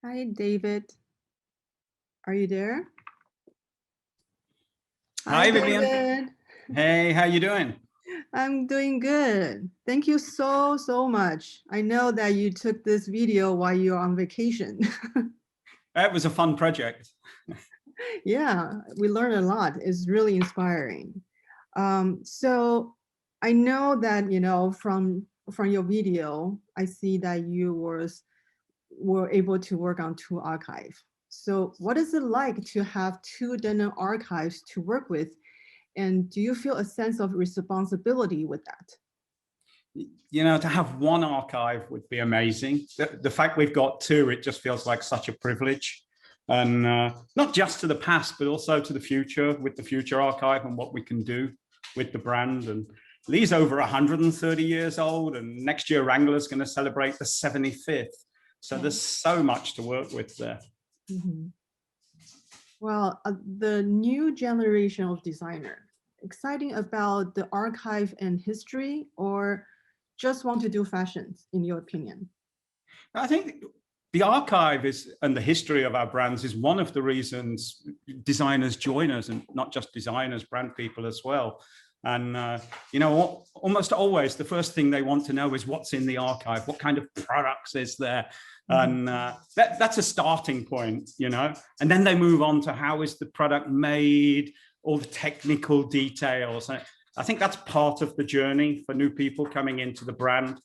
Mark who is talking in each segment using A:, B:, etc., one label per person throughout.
A: Hi, David. Are you there?
B: Hi, Vivian.
A: David.
B: Hey, how you doing?
A: I'm doing good. Thank you so much. I know that you took this video while you're on vacation.
B: It was a fun project.
A: Yeah, we learned a lot. It's really inspiring. So I know that, from your video, I see that you were able to work on two archives. So what is it like to have two denim archives to work with? And do you feel a sense of responsibility with that?
B: You know, to have one archive would be amazing. The fact we've got two, it just feels like such a privilege. And not just to the past, but also to the future with the future archive and what we can do with the brand. And Lee's over 130 years old, and next year Wrangler's going to celebrate the 75th. So there's so much to work with there.
A: Mm-hmm. Well, the new generation of designer, exciting about the archive and history, or just want to do fashions, in your opinion?
B: I think the archive is, and the history of our brands is one of the reasons designers join us, and not just designers, brand people as well. And you know, almost always the first thing they want to know is what's in the archive, what kind of products is there. And that's a starting point, you know, and then they move on to how is the product made, all the technical details. I think that's part of the journey for new people coming into the brand.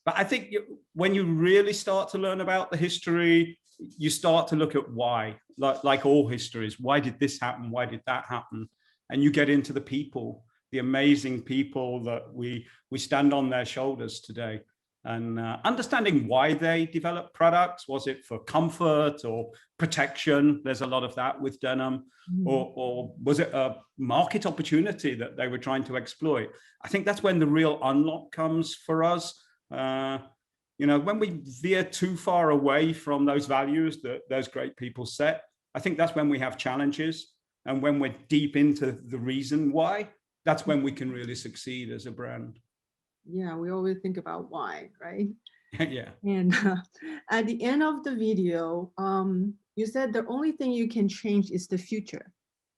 B: But I think when you really start to learn about the history, you start to look at why, like all histories. Why did this happen? Why did that happen? And you get into the people, the amazing people that we stand on their shoulders today. And understanding why they developed products. Was it for comfort or protection? There's a lot of that with denim. Or was it a market opportunity that they were trying to exploit? I think that's when the real unlock comes for us. You know, when we veer too far away from those values that those great people set, I think that's when we have challenges. And when we're deep into the reason why, that's when we can really succeed as a brand.
A: Yeah, we always think about why, right?
B: Yeah.
A: And at the end of the video, you said the only thing you can change is the future,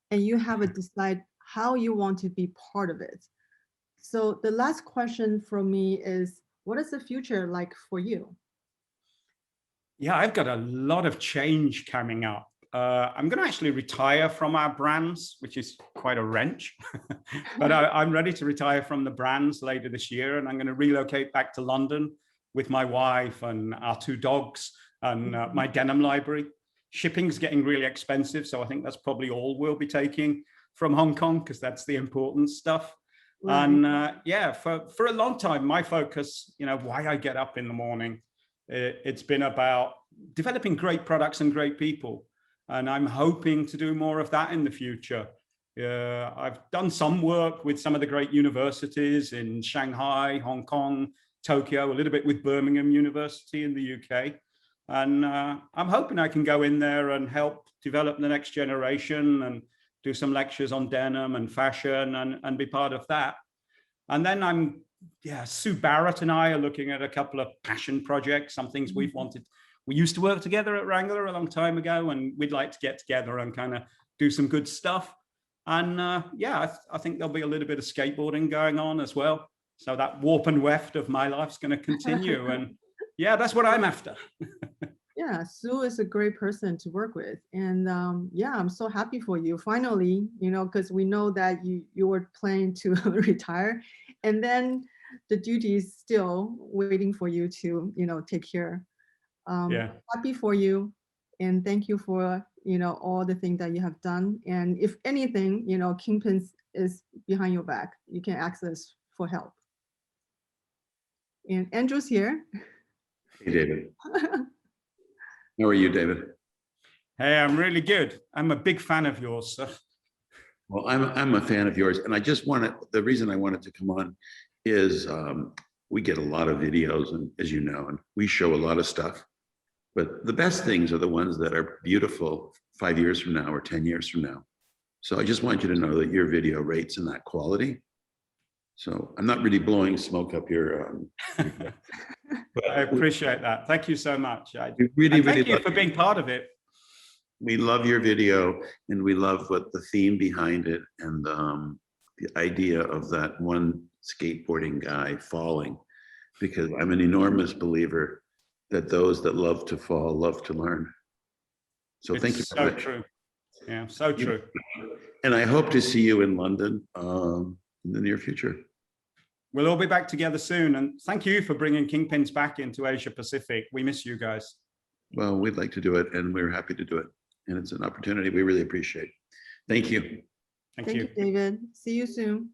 A: and you have to decide how you want to be part of it. So the last question from me is, what is the future like for you?
B: Yeah, I've got a lot of change coming up. I'm going to actually retire from our brands, which is quite a wrench. But I'm ready to retire from the brands later this year, and I'm going to relocate back to London with my wife and our two dogs and my denim library. Shipping's getting really expensive, so I think that's probably all we'll be taking from Hong Kong, because that's the important stuff. Right. And yeah, for a long time, my focus, you know, why I get up in the morning, it's been about developing great products and great people. And I'm hoping to do more of that in the future. I've done some work with some of the great universities in Shanghai, Hong Kong, Tokyo, a little bit with Birmingham University in the UK. And I'm hoping I can go in there and help develop the next generation and do some lectures on denim and fashion and be part of that. And then Sue Barrett and I are looking at a couple of passion projects, some things we've wanted. We used to work together at Wrangler a long time ago, and we'd like to get together and kind of do some good stuff. And yeah, I think there'll be a little bit of skateboarding going on as well. So that warp and weft of my life's going to continue. And yeah, that's what I'm after.
A: Yeah, Sue is a great person to work with. And yeah, I'm so happy for you. Finally, you know, because we know that you were planning to retire. And then the duty is still waiting for you to, you know, take care. Yeah. Happy for you, and thank you for, you know, all the things that you have done. And if anything, you know, Kingpin is behind your back. You can ask us for help. And Andrew's here.
C: Hey, David. How are you, David?
B: Hey, I'm really good. I'm a big fan of yours, sir.
C: Well, I'm a fan of yours, and I just wanted, the reason I wanted to come on is we get a lot of videos, and as you know, and we show a lot of stuff. But the best things are the ones that are beautiful 5 years from now or 10 years from now. So I just want you to know that your video rates in that quality. So I'm not really blowing smoke up your. But
B: I appreciate that. Thank you so much.
C: we really,
B: And
C: really
B: thank you for being part of it.
C: we love your video, and we love what the theme behind it, and the idea of that one skateboarding guy falling, because I'm an enormous believer that those that love to fall love to learn. So thank you
B: It's
C: very
B: so
C: much.
B: true. Yeah, so true.
C: And I hope to see you in London in the near future.
B: We'll all be back together soon. And thank you for bringing Kingpins back into Asia Pacific. We miss you guys.
C: Well, we'd like to do it, and we're happy to do it. And it's an opportunity we really appreciate. Thank you.
B: Thank
A: Thank
B: you.
A: you, David. See you soon.